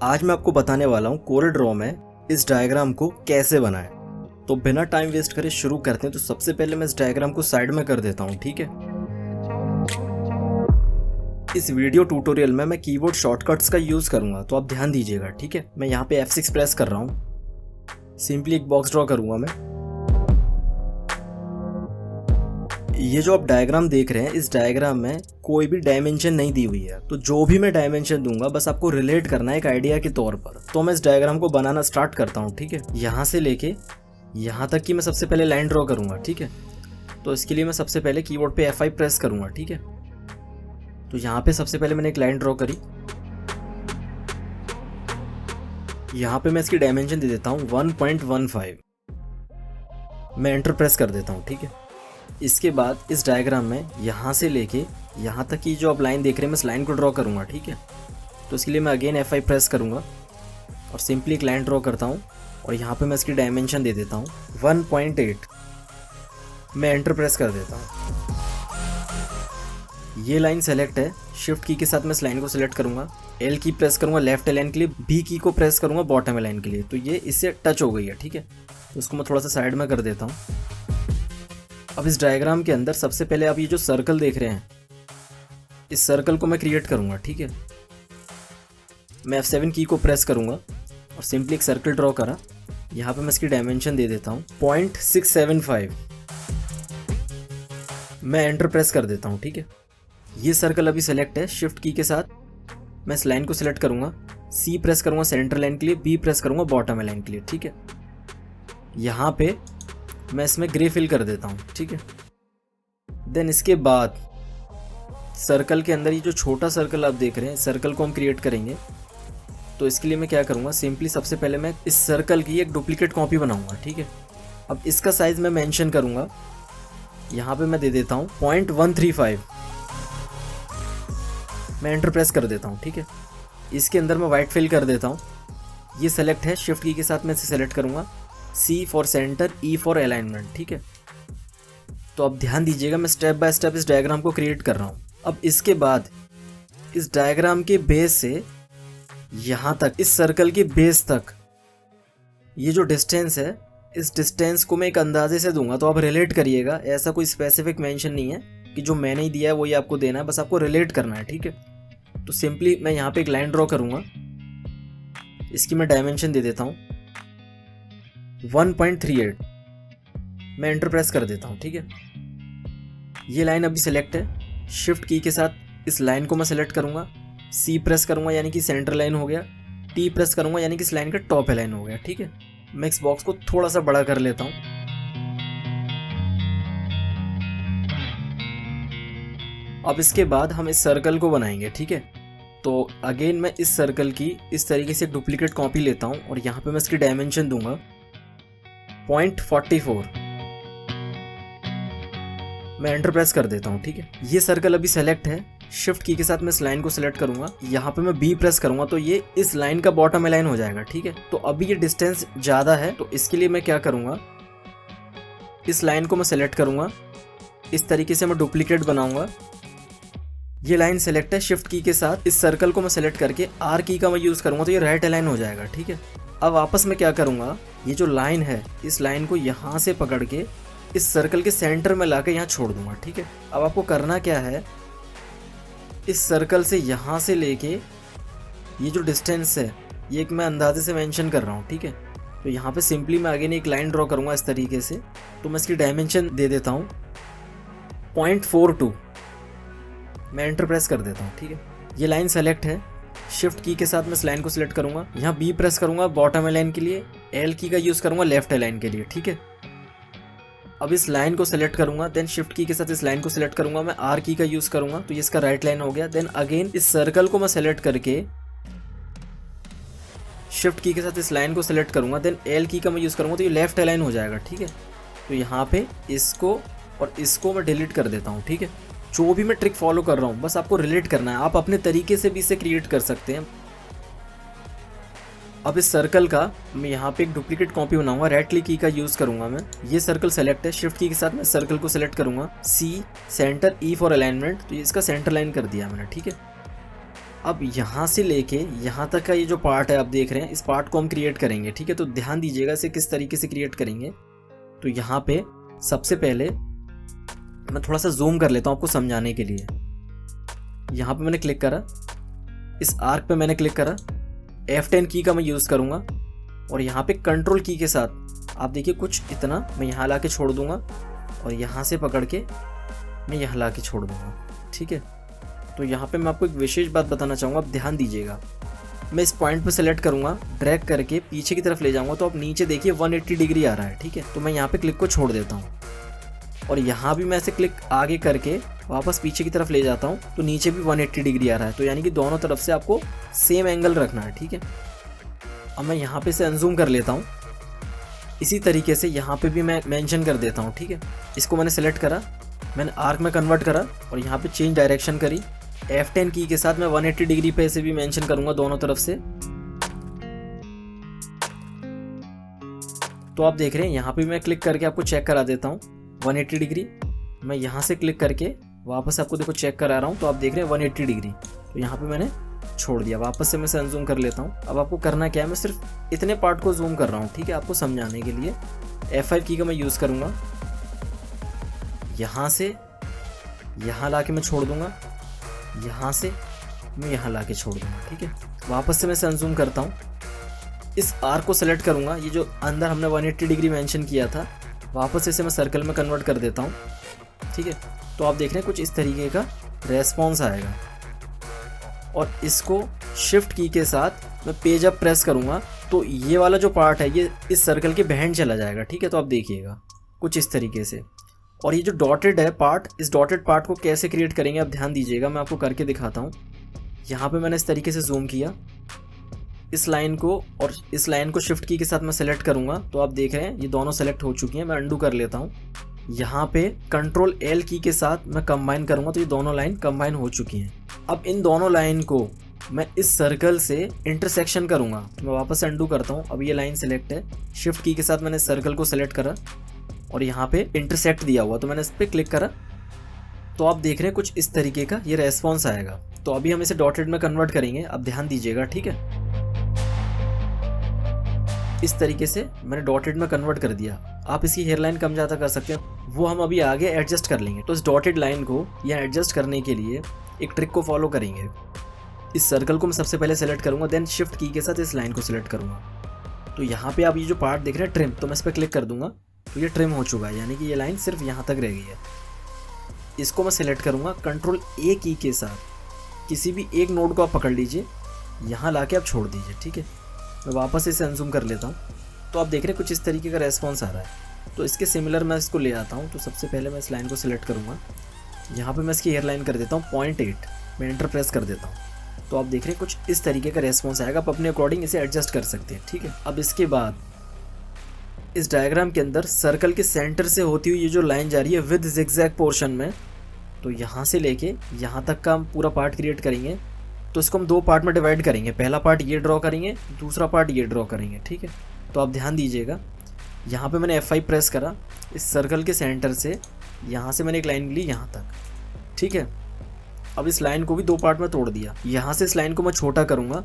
आज मैं आपको बताने वाला हूँ कोरल ड्रॉ में इस डायग्राम को कैसे बनाएं। तो बिना टाइम वेस्ट करे शुरू करते हैं। तो सबसे पहले मैं इस डायग्राम को साइड में कर देता हूँ, ठीक है। इस वीडियो ट्यूटोरियल में मैं कीबोर्ड शॉर्टकट्स का यूज़ करूँगा, तो आप ध्यान दीजिएगा, ठीक है। मैं यहाँ पे F6 प्रेस कर रहा हूँ। सिंपली एक बॉक्स ड्रॉ करूँगा मैं। ये जो आप डायग्राम देख रहे हैं, इस डायग्राम में कोई भी डायमेंशन नहीं दी हुई है। तो जो भी मैं डायमेंशन दूंगा बस आपको रिलेट करना है एक आइडिया के तौर पर। तो मैं इस डायग्राम को बनाना स्टार्ट करता हूँ, ठीक है। यहाँ से लेके यहाँ तक की मैं सबसे पहले लाइन ड्रॉ करूँगा, ठीक है। तो इसके लिए मैं सबसे पहले कीबोर्ड पे F5 प्रेस करूँगा, ठीक है। तो यहाँ पे सबसे पहले मैंने एक लाइन ड्रॉ करी। यहाँ पे मैं इसकी डायमेंशन दे देता हूँ 1.15। मैं एंटर प्रेस कर देता हूँ, ठीक है। इसके बाद इस डायग्राम में यहाँ से लेके यहाँ तक की जो आप लाइन देख रहे हैं, मैं इस लाइन को ड्रॉ करूँगा, ठीक है। तो इसके लिए मैं अगेन F5 प्रेस करूँगा और सिंपली एक लाइन ड्रॉ करता हूँ और यहाँ पे मैं इसकी डायमेंशन दे देता हूँ 1.8। मैं एंटर प्रेस कर देता हूँ। ये लाइन सेलेक्ट है। शिफ्ट की के साथ मैं इस लाइन को सिलेक्ट करूँगा, L की प्रेस करूँगा लेफ्ट लाइन के लिए, B की को प्रेस करूँगा बॉटम लाइन के लिए। तो ये इससे टच हो गई है, ठीक है। तो इसको मैं थोड़ा सा साइड में कर देता हूँ। अब इस डायग्राम के अंदर सबसे पहले आप ये जो सर्कल देख रहे हैं, इस सर्कल को मैं क्रिएट करूँगा, ठीक है। मैं F7 की को प्रेस करूँगा और सिंपली एक सर्कल ड्रॉ करा। यहाँ पे मैं इसकी डायमेंशन दे देता हूँ 0.675। मैं एंटर प्रेस कर देता हूँ, ठीक है। ये सर्कल अभी सेलेक्ट है। शिफ्ट की के साथ मैं इस लाइन को सिलेक्ट करूँगा, C प्रेस करूँगा सेंटर लाइन के लिए, B प्रेस करूँगा बॉटम लाइन के लिए, ठीक है। यहाँ पे मैं इसमें ग्रे फिल कर देता हूँ, ठीक है। देन इसके बाद सर्कल के अंदर ये जो छोटा सर्कल आप देख रहे हैं, सर्कल को हम क्रिएट करेंगे। तो इसके लिए मैं क्या करूँगा, सिंपली सबसे पहले मैं इस सर्कल की एक डुप्लीकेट कॉपी बनाऊँगा, ठीक है। अब इसका साइज़ मैं मेंशन करूँगा। यहाँ पे मैं दे देता हूँ 0.135। मैं एंटर प्रेस कर देता हूँ, ठीक है। इसके अंदर मैं वाइट फिल कर देता हूँ। ये सेलेक्ट है। शिफ्ट की के साथ मैं इसे सेलेक्ट करूँगा, C for centre, E for alignment, ठीक है। तो अब ध्यान दीजिएगा, मैं स्टेप बाय स्टेप इस डायग्राम को क्रिएट कर रहा हूँ। अब इसके बाद इस डायग्राम के बेस से यहाँ तक, इस सर्कल के बेस तक ये जो डिस्टेंस है, इस डिस्टेंस को मैं एक अंदाजे से दूंगा। तो आप रिलेट करिएगा, ऐसा कोई स्पेसिफिक मेंशन नहीं है कि जो मैंने ही दिया है वही आपको देना है, बस आपको रिलेट करना है, ठीक है। तो सिंपली मैं यहाँ पे एक लाइन ड्रॉ करूँगा। इसकी मैं डायमेंशन दे देता हूँ 1.38। मैं एंटर प्रेस कर देता हूँ, ठीक है। ये लाइन अभी सेलेक्ट है। शिफ्ट की के साथ इस लाइन को मैं सेलेक्ट करूँगा, C प्रेस करूँगा यानी कि सेंटर लाइन हो गया, T प्रेस करूँगा यानी कि इस लाइन का टॉप लाइन हो गया, ठीक है। मैं इस बॉक्स को थोड़ा सा बड़ा कर लेता हूँ। अब इसके बाद हम इस सर्कल को बनाएंगे, ठीक है। तो अगेन मैं इस सर्कल की इस तरीके से डुप्लीकेट कॉपी लेता हूँ और यहाँ पे मैं इसकी डायमेंशन दूंगा 0.44। मैं एंटर प्रेस कर देता हूँ, ठीक है। ये सर्कल अभी सेलेक्ट है। शिफ्ट की के साथ मैं इस लाइन को सिलेक्ट करूंगा। यहाँ पे मैं B प्रेस करूंगा तो ये इस लाइन का बॉटम लाइन हो जाएगा, ठीक है। तो अभी ये डिस्टेंस ज़्यादा है, तो इसके लिए मैं क्या करूँगा, इस लाइन को मैं सेलेक्ट करूँगा। इस तरीके से मैं डुप्लीकेट बनाऊँगा। ये लाइन सेलेक्ट है। शिफ्ट की के साथ इस सर्कल को मैं सेलेक्ट करके R की का मैं यूज़ करूँगा तो ये राइट अलाइन हो जाएगा, ठीक है। अब वापस मैं क्या करूँगा, ये जो लाइन है, इस लाइन को यहाँ से पकड़ के इस सर्कल के सेंटर में ला के यहाँ छोड़ दूँगा, ठीक है। अब आपको करना क्या है, इस सर्कल से यहाँ से लेके ये जो डिस्टेंस है, ये एक मैं अंदाजे से मेंशन कर रहा हूँ, ठीक है। तो यहाँ पे सिंपली मैं अगेन एक लाइन ड्रॉ करूँगा इस तरीके से। तो मैं इसकी डायमेंशन दे देता हूँ 0.42। मैं एंटर प्रेस कर देता हूँ, ठीक है। ये लाइन सेलेक्ट है। शिफ्ट की के साथ मैं इस लाइन को सिलेक्ट करूँगा, यहाँ B प्रेस करूँगा बॉटम लाइन के लिए, L की का यूज़ करूँगा लेफ्ट लाइन के लिए, ठीक है। अब इस लाइन को सेलेक्ट करूँगा, देन शिफ्ट की के साथ इस लाइन को सिलेक्ट करूँगा, मैं R की का यूज़ करूँगा तो ये इसका राइट लाइन हो गया। देन अगेन इस सर्कल को मैं सेलेक्ट करके शिफ्ट की के साथ इस लाइन को सेलेक्ट करूँगा, देन L की का मैं यूज़ करूँगा तो ये लेफ्ट लाइन हो जाएगा, ठीक है। तो यहाँ पे इसको और इसको मैं डिलीट कर देता हूँ, ठीक है। जो भी मैं ट्रिक फॉलो कर रहा हूँ बस आपको रिलेट करना है, आप अपने तरीके से भी इसे क्रिएट कर सकते हैं। अब इस सर्कल का मैं यहाँ पे एक डुप्लीकेट कॉपी बनाऊंगा, राइट क्लिक की का यूज़ करूंगा मैं। ये सर्कल सेलेक्ट है, शिफ्ट की के साथ मैं सर्कल को सेलेक्ट करूंगा, C centre, E for alignment, तो इसका सेंटर लाइन कर दिया मैंने, ठीक है। अब यहाँ से लेके यहाँ तक का ये जो पार्ट है आप देख रहे हैं, इस पार्ट को हम क्रिएट करेंगे, ठीक है। तो ध्यान दीजिएगा इसे किस तरीके से क्रिएट करेंगे। तो यहाँ पे सबसे पहले मैं थोड़ा सा जूम कर लेता हूँ आपको समझाने के लिए। यहाँ पे मैंने क्लिक करा, इस आर्क पे मैंने क्लिक करा, F10 की का मैं यूज़ करूँगा और यहाँ पे कंट्रोल की के साथ आप देखिए कुछ इतना मैं यहाँ ला के छोड़ दूँगा और यहाँ से पकड़ के मैं यहाँ ला के छोड़ दूँगा, ठीक है। तो यहाँ पे मैं आपको एक विशेष बात बताना चाहूँगा, आप ध्यान दीजिएगा। मैं इस पॉइंट पे सेलेक्ट करूँगा, ड्रैग करके पीछे की तरफ ले जाऊँगा तो आप नीचे देखिए 180 डिग्री आ रहा है, ठीक है। तो मैं यहाँ पे क्लिक को छोड़ देता हूँ और यहाँ भी मैं ऐसे क्लिक आगे करके वापस पीछे की तरफ ले जाता हूँ तो नीचे भी 180 डिग्री आ रहा है। तो यानी कि दोनों तरफ से आपको सेम एंगल रखना है, ठीक है। अब मैं यहाँ पे से अनजूम कर लेता हूँ। इसी तरीके से यहाँ पे भी मैं मेंशन कर देता हूँ, ठीक है। इसको मैंने सेलेक्ट करा, मैंने आर्क में कन्वर्ट करा और यहाँ पे चेंज डायरेक्शन करी। F10 की के साथ मैं 180 डिग्री पे इसे भी मेंशन करूँगा दोनों तरफ से। तो आप देख रहे हैं यहाँ पे मैं क्लिक करके आपको चेक करा देता हूँ 180 डिग्री। मैं यहाँ से क्लिक करके वापस आपको देखो चेक करा रहा हूँ, तो आप देख रहे हैं 180 डिग्री। तो यहाँ पे मैंने छोड़ दिया, वापस से मैं इसे अनजूम कर लेता हूँ। अब आपको करना क्या है, मैं सिर्फ इतने पार्ट को जूम कर रहा हूँ, ठीक है, आपको समझाने के लिए। F5 की का मैं यूज़ करूँगा, यहाँ से यहाँ ला के मैं छोड़ दूँगा, यहाँ से मैं यहाँ ला के छोड़ दूँगा, ठीक है। वापस से मैं इसे अनजूम करता हूँ, इस आर्क को सेलेक्ट करूँगा, ये जो अंदर हमने 180 डिग्री मेंशन किया था, वापस इसे मैं सर्कल में कन्वर्ट कर देता हूँ, ठीक है। तो आप देख रहे हैं कुछ इस तरीके का रेस्पॉन्स आएगा और इसको शिफ्ट की के साथ मैं पेज अप प्रेस करूँगा तो ये वाला जो पार्ट है ये इस सर्कल के बेहिंड चला जाएगा, ठीक है। तो आप देखिएगा कुछ इस तरीके से। और ये जो डॉटेड है पार्ट, इस डॉटेड पार्ट को कैसे क्रिएट करेंगे आप ध्यान दीजिएगा, मैं आपको करके दिखाता हूँ। यहाँ पे मैंने इस तरीके से जूम किया, इस लाइन को और इस लाइन को शिफ्ट की के साथ मैं सेलेक्ट करूँगा तो आप देख रहे हैं ये दोनों सेलेक्ट हो चुकी हैं। मैं अंडू कर लेता हूँ, यहाँ पे कंट्रोल L की के साथ मैं कंबाइन करूँगा तो ये दोनों लाइन कंबाइन हो चुकी हैं। अब इन दोनों लाइन को मैं इस सर्कल से इंटरसेक्शन करूँगा, तो मैं वापस अंडू करता हूँ। अब ये लाइन सेलेक्ट है, शिफ्ट की के साथ मैंने सर्कल को सेलेक्ट करा और यहाँ पे इंटरसेक्ट दिया हुआ तो मैंने इस पर क्लिक करा। तो आप देख रहे हैं कुछ इस तरीके का ये रेस्पॉन्स आएगा। तो अभी हम इसे डॉटेड में कन्वर्ट करेंगे, अब ध्यान दीजिएगा, ठीक है। इस तरीके से मैंने डॉटेड में कन्वर्ट कर दिया। आप इसकी हेयरलाइन कम ज़्यादा कर सकते हैं, वो हम अभी आगे एडजस्ट कर लेंगे। तो इस डॉटेड लाइन को या एडजस्ट करने के लिए एक ट्रिक को फॉलो करेंगे। इस सर्कल को मैं सबसे पहले सेलेक्ट करूँगा, देन शिफ्ट की के साथ इस लाइन को सिलेक्ट करूँगा। तो यहाँ पे आप ये जो पार्ट देख रहे हैं ट्रिम, तो मैं इस पर क्लिक कर दूंगा तो ये ट्रिम हो चुका है, यानी कि ये लाइन सिर्फ यहाँ तक रह गई है। इसको मैं सेलेक्ट करूँगा, कंट्रोल A की के साथ किसी भी एक नोड को आप पकड़ लीजिए, यहाँ ला के आप छोड़ दीजिए, ठीक है। मैं वापस इसे अनजूम कर लेता हूँ तो आप देख रहे हैं कुछ इस तरीके का रेस्पॉन्स आ रहा है। तो इसके सिमिलर मैं इसको ले आता हूँ। तो सबसे पहले मैं इस लाइन को सिलेक्ट करूँगा, यहाँ पे मैं इसकी हेयरलाइन कर देता हूँ 0.8, मैं एंटर प्रेस कर देता हूँ। तो आप देख रहे हैं कुछ इस तरीके का रेस्पॉन्स आएगा, आप अपने अकॉर्डिंग इसे एडजस्ट कर सकते हैं, ठीक है। अब इसके बाद इस डायग्राम के अंदर सर्कल के सेंटर से होती हुई ये जो लाइन जा रही है विद जिगजैग पोर्शन में, तो यहाँ से लेके यहाँ तक का हम पूरा पार्ट क्रिएट करेंगे। तो इसको हम दो पार्ट में डिवाइड करेंगे, पहला पार्ट ये ड्रॉ करेंगे, दूसरा पार्ट ये ड्रॉ करेंगे, ठीक है। तो आप ध्यान दीजिएगा, यहाँ पे मैंने F5 प्रेस करा, इस सर्कल के सेंटर से यहाँ से मैंने एक लाइन ली यहाँ तक, ठीक है। अब इस लाइन को भी दो पार्ट में तोड़ दिया, यहाँ से इस लाइन को मैं छोटा करूँगा,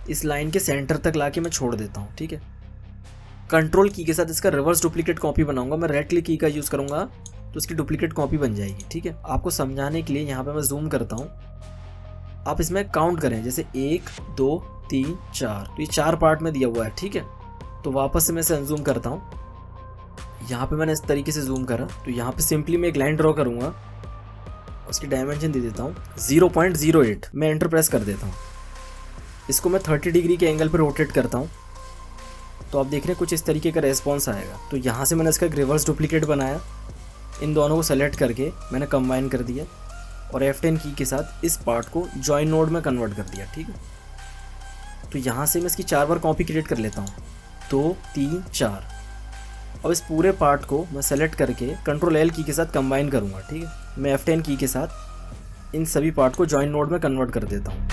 इस लाइन के सेंटर तक ला के मैं छोड़ देता हूँ, ठीक है। कंट्रोल की के साथ इसका रिवर्स डुप्लीकेट कॉपी बनाऊंगा, मैं रेड क्लिक की का यूज़ करूँगा तो इसकी डुप्लीकेट कॉपी बन जाएगी, ठीक है। आपको समझाने के लिए यहाँ पे मैं जूम करता हूँ, आप इसमें काउंट करें, जैसे 1 2 3 4, तो ये 4 पार्ट में दिया हुआ है, ठीक है। तो वापस से मैं इसे अनजूम करता हूँ, यहाँ पे मैंने इस तरीके से जूम करा, तो यहाँ पे सिंपली मैं एक लाइन ड्रॉ करूँगा, उसकी डायमेंशन दे देता हूँ 0.08, मैं एंटर प्रेस कर देता हूँ। इसको मैं 30 डिग्री के एंगल पर रोटेट करता हूँ, तो आप देख रहे हैं कुछ इस तरीके का रेस्पॉन्स आएगा। तो यहाँ से मैंने इसका एक रिवर्स डुप्लीकेट बनाया, इन दोनों को सेलेक्ट करके मैंने कंबाइन कर दिया और F10 की के साथ इस पार्ट को जॉइन नोड में कन्वर्ट कर दिया, ठीक है। तो यहाँ से मैं इसकी 4 बार कॉपी क्रिएट कर लेता हूँ, 2 3 4। अब इस पूरे पार्ट को मैं सेलेक्ट करके कंट्रोल L की के साथ कंबाइन करूँगा, ठीक है। मैं F10 की के साथ इन सभी पार्ट को जॉइन नोड में कन्वर्ट कर देता हूँ।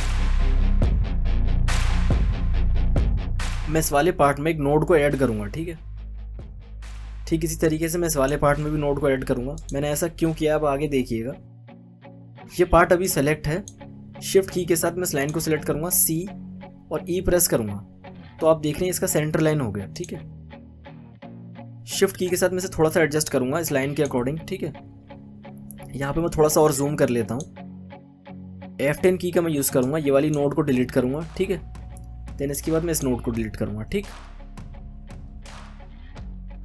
मैं इस वाले पार्ट में एक नोड को ऐड करूँगा, ठीक है। ठीक इसी तरीके से मैं इस वाले पार्ट में भी नोड को ऐड करूँगा। मैंने ऐसा क्यों किया अब आगे देखिएगा। ये पार्ट अभी सेलेक्ट है, शिफ्ट की के साथ मैं इस लाइन को सिलेक्ट करूंगा, सी और ई प्रेस करूंगा, तो आप देख रहे हैं इसका सेंटर लाइन हो गया। ठीक है, शिफ्ट की के साथ मैं इसे थोड़ा सा एडजस्ट करूंगा इस लाइन के अकॉर्डिंग। ठीक है, यहाँ पे मैं थोड़ा सा और जूम कर लेता हूँ। F10 की का मैं यूज़ करूंगा, ये वाली नोड को डिलीट करूंगा। ठीक है, देन इसके बाद मैं इस नोड को डिलीट करूंगा। ठीक,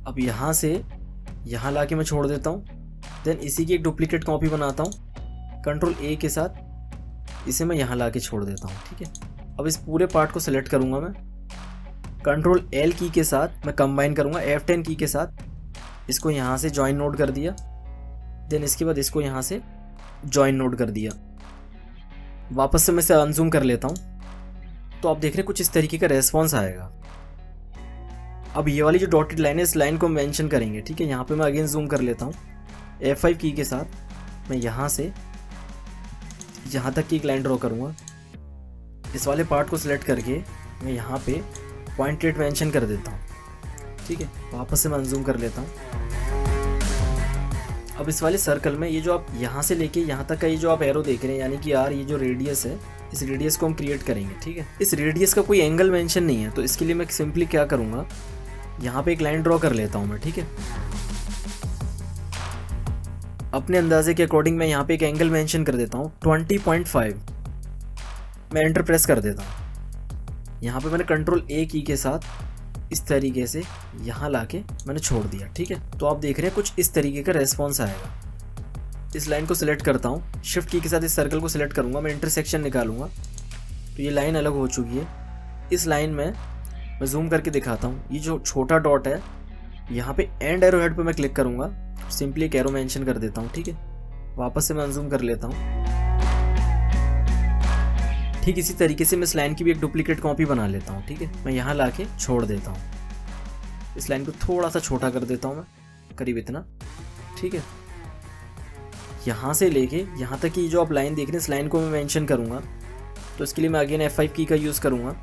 अब यहाँ से यहाँ ला के मैं छोड़ देता हूँ। देन इसी की एक डुप्लीकेट कॉपी बनाता हूँ, कंट्रोल A के साथ इसे मैं यहाँ ला के छोड़ देता हूँ। ठीक है, अब इस पूरे पार्ट को सिलेक्ट करूँगा मैं, कंट्रोल L की के साथ मैं कंबाइन करूँगा F10 की के साथ, इसको यहाँ से जॉइन नोड कर दिया। देन इसके बाद इसको यहाँ से जॉइन नोड कर दिया। वापस से मैं इसे अनजूम कर लेता हूँ, तो आप देख रहे हैं कुछ इस तरीके का रेस्पॉन्स आएगा। अब ये वाली जो डॉटेड लाइन है, इस लाइन को मेंशन करेंगे। ठीक है, यहाँ पे मैं अगेन जूम कर लेता हूँ, F5 की के साथ मैं यहाँ से यहाँ तक की एक लाइन ड्रॉ करूँगा। इस वाले पार्ट को सिलेक्ट करके मैं यहाँ पे पॉइंट रेट मेंशन कर देता हूँ। ठीक है, वापस से मैं अनजूम कर लेता हूँ। अब इस वाले सर्कल में ये जो आप यहाँ से लेके यहाँ तक का ये जो आप एरो देख रहे हैं, यानी कि यार ये जो रेडियस है, इस रेडियस को हम क्रिएट करेंगे। ठीक है, इस रेडियस का कोई एंगल मेंशन नहीं है, तो इसके लिए मैं सिंपली क्या करूँगा, यहाँ पे एक लाइन ड्रॉ कर लेता हूँ मैं। ठीक है, अपने अंदाजे के अकॉर्डिंग मैं यहाँ पे एक एंगल मेंशन कर देता हूँ 20.5। मैं एंटर प्रेस कर देता हूँ। यहाँ पे मैंने कंट्रोल A की के साथ इस तरीके से यहाँ लाके मैंने छोड़ दिया। ठीक है, तो आप देख रहे हैं कुछ इस तरीके का रेस्पॉन्स आएगा। इस लाइन को सिलेक्ट करता हूँ, शिफ्ट की के साथ इस सर्कल को सिलेक्ट करूँगा, मैं इंटरसेक्शन निकालूंगा, तो ये लाइन अलग हो चुकी है। इस लाइन में मैं जूम करके दिखाता हूँ, ये जो छोटा डॉट है यहाँ पे एंड एरो हेड पे मैं क्लिक करूँगा, सिंपली एक एरो मेंशन कर देता हूँ। ठीक है, वापस से मैं अनजूम कर लेता हूँ। ठीक इसी तरीके से मैं इस लाइन की भी एक डुप्लीकेट कॉपी बना लेता हूँ। ठीक है, मैं यहाँ लाके छोड़ देता हूँ। इस लाइन को थोड़ा सा छोटा कर देता हूँ मैं, करीब इतना। ठीक है, यहाँ से लेके यहाँ तक की जो आप लाइन देख रहे हैं, इस लाइन को मैं मेंशन करूँगा, तो इसके लिए मैं अगेन F5 की का यूज़ करूँगा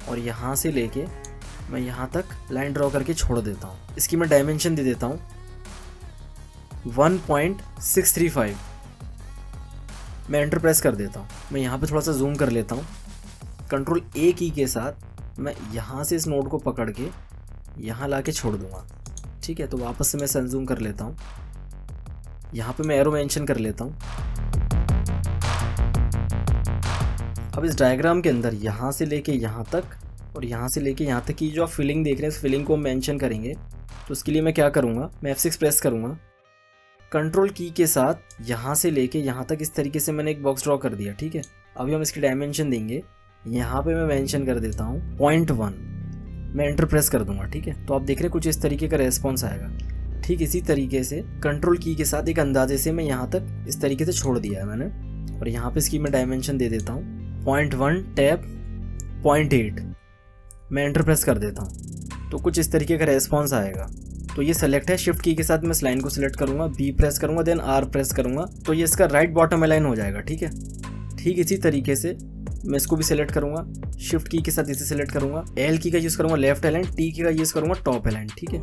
और यहाँ से लेके मैं यहाँ तक लाइन ड्रॉ करके छोड़ देता हूँ। इसकी मैं डायमेंशन दे देता हूँ 1.635। मैं एंटर प्रेस कर देता हूँ। मैं यहाँ पे थोड़ा सा जूम कर लेता हूँ, कंट्रोल A की के साथ मैं यहाँ से इस नोड को पकड़ के यहाँ ला के छोड़ दूँगा। ठीक है, तो वापस से मैं सनजूम कर लेता हूँ, यहाँ पे मैं एरो मेंशन कर लेता हूँ। अब इस डायग्राम के अंदर यहाँ से लेके यहाँ तक और यहाँ से लेके यहाँ तक की जो आप फिलिंग देख रहे हैं, इस फिलिंग को मेंशन करेंगे। तो उसके लिए मैं क्या करूँगा, मैं F6 प्रेस करूँगा, कंट्रोल की के साथ यहाँ से लेके यहाँ तक इस तरीके से मैंने एक बॉक्स ड्रॉ कर दिया। ठीक है, अभी हम इसकी डायमेंशन देंगे, यहाँ पे मैं मेंशन कर देता हूँ 0.1। मैं एंटर प्रेस कर दूंगा। ठीक है, तो आप देख रहे हैं कुछ इस तरीके का रेस्पॉन्स आएगा। ठीक इसी तरीके से कंट्रोल की के साथ एक अंदाजे से मैं यहाँ तक इस तरीके से छोड़ दिया है मैंने, और यहाँ पे इसकी मैं डायमेंशन दे देता हूँ 0.1 टैप 0.8। मैं एंटर प्रेस कर देता हूँ, तो कुछ इस तरीके का रेस्पॉन्स आएगा। तो ये सेलेक्ट है, शिफ्ट की के साथ मैं इस लाइन को सिलेक्ट करूँगा, B प्रेस करूँगा, देन R प्रेस करूँगा, तो ये इसका राइट बॉटम अलाइन हो जाएगा। ठीक है, ठीक इसी तरीके से मैं इसको भी सिलेक्ट करूँगा, शिफ्ट की के साथ इसे सिलेक्ट करूँगा, L की का यूज़ करूँगा लेफ्ट अलाइन, T की का यूज़ करूँगा टॉप अलाइन। ठीक है,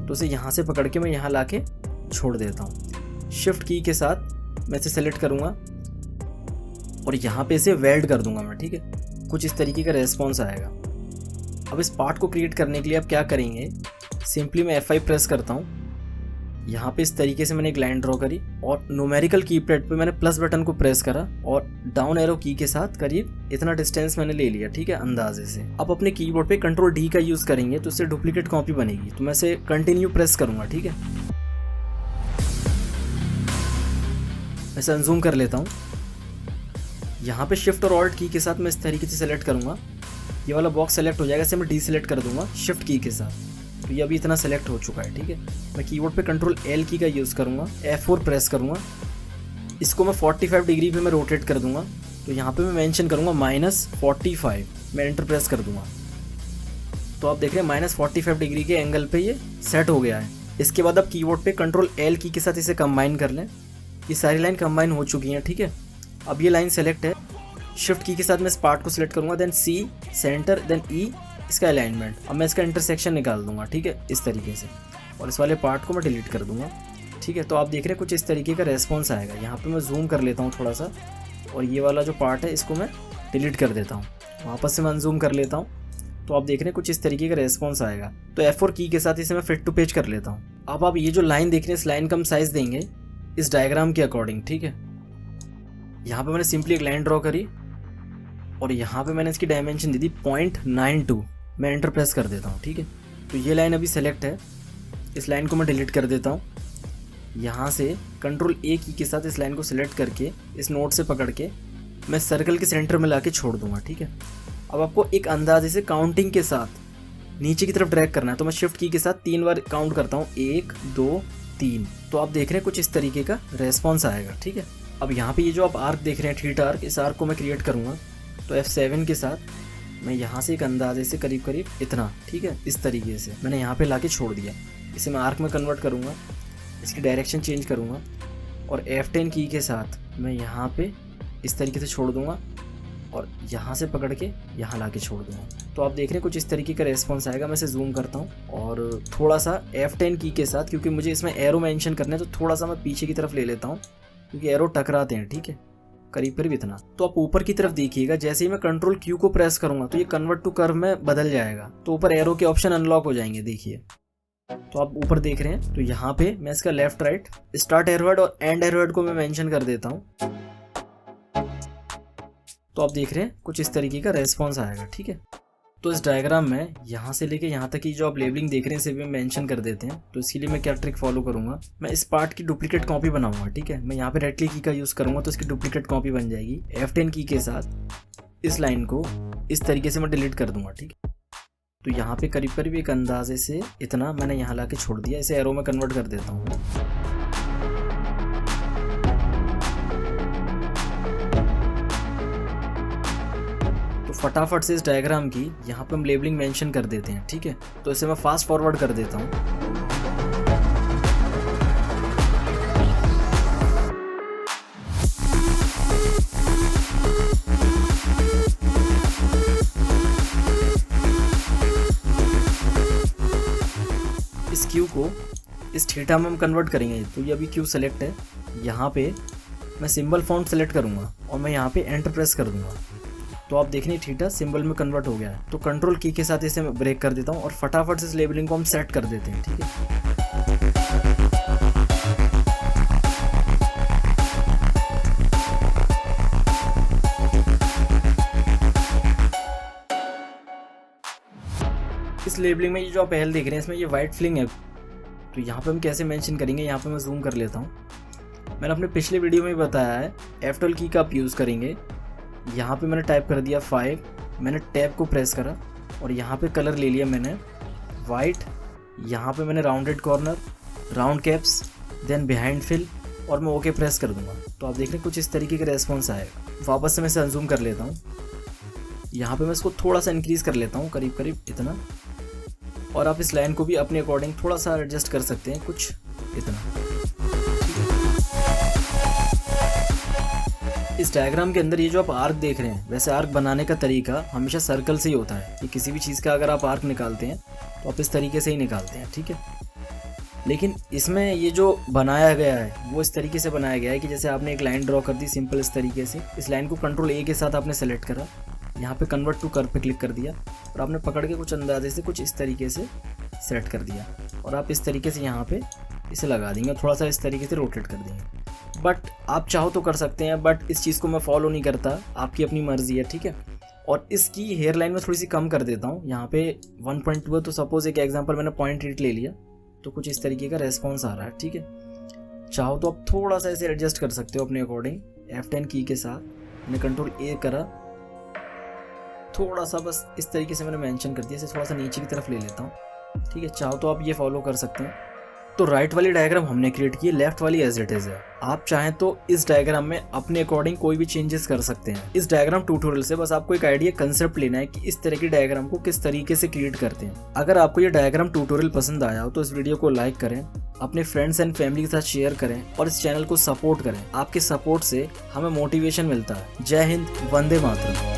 तो इसे यहाँ से पकड़ के मैं यहाँ ला के छोड़ देता हूँ। शिफ्ट की के साथ मैं इसे सेलेक्ट करूँगा और यहाँ पे इसे वेल्ड कर दूंगा मैं। ठीक है, कुछ इस तरीके का रेस्पॉन्स आएगा। अब इस पार्ट को क्रिएट करने के लिए आप क्या करेंगे, सिंपली मैं F5 प्रेस करता हूँ, यहाँ पे इस तरीके से मैंने एक लाइन ड्रॉ करी और न्यूमेरिकल कीपैड पे मैंने प्लस बटन को प्रेस करा और डाउन एरो की के साथ करीब इतना डिस्टेंस मैंने ले लिया। ठीक है, अंदाजे से। अब अपने कीबोर्ड पे कंट्रोल D का यूज़ करेंगे तो इससे डुप्लीकेट कॉपी बनेगी, तो मैं इसे कंटिन्यू प्रेस करूँगा। ठीक है, मैं इसे अनजूम कर लेता हूँ। यहाँ पे शिफ्ट और ऑल्ट की के साथ मैं इस तरीके से सेलेक्ट करूँगा, ये वाला बॉक्स सेलेक्ट हो जाएगा, इसे मैं डीसेलेक्ट कर दूंगा शिफ्ट की के साथ, तो ये अभी इतना सेलेक्ट हो चुका है। ठीक है, मैं कीबोर्ड पे कंट्रोल L की का यूज़ करूँगा, F4 प्रेस करूँगा, इसको मैं 45 डिग्री पे मैं रोटेट कर दूंगा, तो यहाँ पे मैं मेंशन करूँगा -45। मैं एंटर प्रेस कर दूंगा, तो आप देख रहे हैं -45 डिग्री के एंगल पे ये सेट हो गया है। इसके बाद आप कीबोर्ड पे कंट्रोल L की के साथ इसे कंबाइन कर लें, ये सारी लाइन कंबाइन हो चुकी हैं। ठीक है, अब ये लाइन सेलेक्ट है, शिफ्ट की के साथ मैं इस पार्ट को सिलेक्ट करूंगा, then C centre, then E इसका अलाइनमेंट। अब मैं इसका इंटरसेक्शन निकाल दूंगा। ठीक है, इस तरीके से, और इस वाले पार्ट को मैं डिलीट कर दूंगा। ठीक है। तो आप देख रहे हैं कुछ इस तरीके का रेस्पॉन्स आएगा। यहाँ पे मैं जूम कर लेता हूँ थोड़ा सा, और ये वाला जो पार्ट है इसको मैं डिलीट कर देता हूँ, वापस से मैं अनजूम कर लेता हूँ। तो आप देख रहे हैं कुछ इस तरीके का रेस्पॉन्स आएगा। तो F4 की के साथ इसे मैं फिट टू पेज कर लेता हूँ। अब आप ये जो लाइन देख रहे हैं, इस लाइन का हम साइज देंगे इस डायग्राम के अकॉर्डिंग, ठीक है। यहाँ पे मैंने सिंपली एक लाइन ड्रॉ करी और यहाँ पे मैंने इसकी डायमेंशन दी थी 0.92। मैं एंटर प्रेस कर देता हूँ, ठीक है। तो ये लाइन अभी सेलेक्ट है, इस लाइन को मैं डिलीट कर देता हूँ। यहाँ से कंट्रोल A की के साथ इस लाइन को सिलेक्ट करके इस नोट से पकड़ के मैं सर्कल के सेंटर में लाके छोड़ दूंगा, ठीक है। अब आपको एक अंदाजे से काउंटिंग के साथ नीचे की तरफ ड्रैग करना है। तो मैं शिफ्ट की के साथ 3 बार काउंट करता हूँ, 1 2 3। तो आप देख रहे हैं कुछ इस तरीके का रेस्पॉन्स आएगा, ठीक है। अब यहाँ पे ये जो आप आर्क देख रहे हैं, थीटा आर्क, इस आर्क को मैं क्रिएट करूँगा। तो F7 के साथ मैं यहाँ से एक अंदाजे से करीब करीब इतना, ठीक है, इस तरीके से मैंने यहाँ पे लाके छोड़ दिया। इसे मैं आर्क में कन्वर्ट करूँगा, इसकी डायरेक्शन चेंज करूँगा और F10 की के साथ मैं यहाँ पे इस तरीके से छोड़ दूँगा और यहाँ से पकड़ के यहाँ लाके छोड़ दूँगा। तो आप देख रहे हैं कुछ इस तरीके का रेस्पॉन्स आएगा। मैं इसे जूम करता हूँ और थोड़ा सा F10 की के साथ, क्योंकि मुझे इसमें एरो मेंशन करना है, तो थोड़ा सा मैं पीछे की तरफ ले लेता हूँ क्योंकि एरो टकराते हैं, ठीक है, करीब करीब इतना। तो आप ऊपर की तरफ देखिएगा, जैसे ही मैं कंट्रोल Q को प्रेस करूँगा तो ये कन्वर्ट टू कर्व में बदल जाएगा। तो ऊपर एरो के ऑप्शन अनलॉक हो जाएंगे, देखिए। तो आप ऊपर देख रहे हैं, तो यहाँ पे मैं इसका लेफ्ट राइट स्टार्ट एरोहेड और एंड एरोहेड को मैं मेंशन कर देता हूँ। तो आप देख रहे हैं कुछ इस तरीके का रेस्पॉन्स आएगा, ठीक है। तो इस डायग्राम में यहाँ से लेके यहाँ तक की जो आप लेबलिंग देख रहे हैं इसे भी मेंशन कर देते हैं। तो इसके लिए मैं क्या ट्रिक फॉलो करूँगा, मैं इस पार्ट की डुप्लीकेट कॉपी बनाऊंगा, ठीक है। मैं यहाँ पे राइट क्लिक की का यूज़ करूँगा तो इसकी डुप्लीकेट कॉपी बन जाएगी। F10 की के साथ इस लाइन को इस तरीके से मैं डिलीट कर दूंगा, ठीक है। तो यहाँ पे करीब करीब एक अंदाजे से इतना मैंने यहाँ ला के छोड़ दिया। इसे एरो में कन्वर्ट कर देता हूँ। तो फटाफट से इस डायग्राम की यहाँ पे हम लेबलिंग मेंशन कर देते हैं, ठीक है। तो इसे मैं फास्ट फॉरवर्ड कर देता हूँ। इस Q को इस थीटा में हम कन्वर्ट करेंगे। तो ये अभी Q सेलेक्ट है, यहाँ पे मैं सिंबल फॉन्ट सेलेक्ट करूँगा और मैं यहाँ पे एंटर प्रेस कर दूँगा। तो आप देख रहे हैं थीटा सिंबल में कन्वर्ट हो गया है। तो कंट्रोल की के साथ इसे मैं ब्रेक कर देता हूँ और फटाफट से इस लेबलिंग को हम सेट कर देते हैं, ठीक है। इस लेबलिंग में ये जो आप पहले देख रहे हैं इसमें ये वाइट फिलिंग है। तो यहाँ पे हम कैसे मेंशन करेंगे, यहाँ पे मैं जूम कर लेता हूँ। मैंने अपने पिछले वीडियो में बताया है F12 की का आप यूज़ करेंगे। यहाँ पे मैंने टाइप कर दिया 5, मैंने टैब को प्रेस करा और यहाँ पे कलर ले लिया मैंने वाइट। यहाँ पे मैंने rounded corner, round caps, then behind fill और मैं ओके प्रेस कर दूंगा। तो आप देख रहे हैं कुछ इस तरीके का रेस्पॉन्स आएगा। वापस से मैं इसे अनजूम कर लेता हूँ। यहाँ पे मैं इसको थोड़ा सा इंक्रीज़ कर लेता हूँ, करीब करीब इतना। और आप इस लाइन को भी अपने अकॉर्डिंग थोड़ा सा एडजस्ट कर सकते हैं, कुछ इतना। इस डायग्राम के अंदर ये जो आप आर्क देख रहे हैं, वैसे आर्क बनाने का तरीका हमेशा सर्कल से ही होता है कि किसी भी चीज़ का अगर आप आर्क निकालते हैं तो आप इस तरीके से ही निकालते हैं, ठीक है। लेकिन इसमें ये जो बनाया गया है वो इस तरीके से बनाया गया है कि जैसे आपने एक लाइन ड्रॉ कर दी सिंपल इस तरीके से। इस लाइन को कंट्रोल A के साथ आपने सेलेक्ट करा, यहाँ पे कन्वर्ट टू कर्व पे क्लिक कर दिया और आपने पकड़ के कुछ अंदाजे से कुछ इस तरीके से सेट कर दिया और आप इस तरीके से यहाँ पे इसे लगा देंगे, थोड़ा सा इस तरीके से रोटेट कर देंगे। बट आप चाहो तो कर सकते हैं, बट इस चीज़ को मैं फॉलो नहीं करता, आपकी अपनी मर्जी है, ठीक है। और इसकी हेयर लाइन में थोड़ी सी कम कर देता हूँ। यहाँ पे 1.2 है तो सपोज एक एग्जांपल मैंने 0.8 ले लिया तो कुछ इस तरीके का रेस्पॉन्स आ रहा है, ठीक है। चाहो तो आप थोड़ा सा इसे एडजस्ट कर सकते हो अपने अकॉर्डिंग। F10 की के साथ मैंने कंट्रोल A करा, थोड़ा सा बस इस तरीके से मैंने मेंशन कर दिया। इसे थोड़ा सा नीचे की तरफ ले लेता हूँ, ठीक है। चाहो तो आप ये फॉलो कर सकते हैं। तो राइट वाली डायग्राम हमने क्रिएट की, लेफ्ट वाली एज इट इज है। आप चाहें तो इस डायग्राम में अपने अकॉर्डिंग कोई भी चेंजेस कर सकते हैं। इस डायग्राम ट्यूटोरियल से बस आपको एक आइडिया कंसेप्ट लेना है कि इस तरह की डायग्राम को किस तरीके से क्रिएट करते हैं। अगर आपको ये डायग्राम ट्यूटोरियल पसंद आया हो तो इस वीडियो को लाइक करें, अपने फ्रेंड्स एंड फैमिली के साथ शेयर करें और इस चैनल को सपोर्ट करें। आपके सपोर्ट से हमें मोटिवेशन मिलता है। जय हिंद, वंदे मातरम।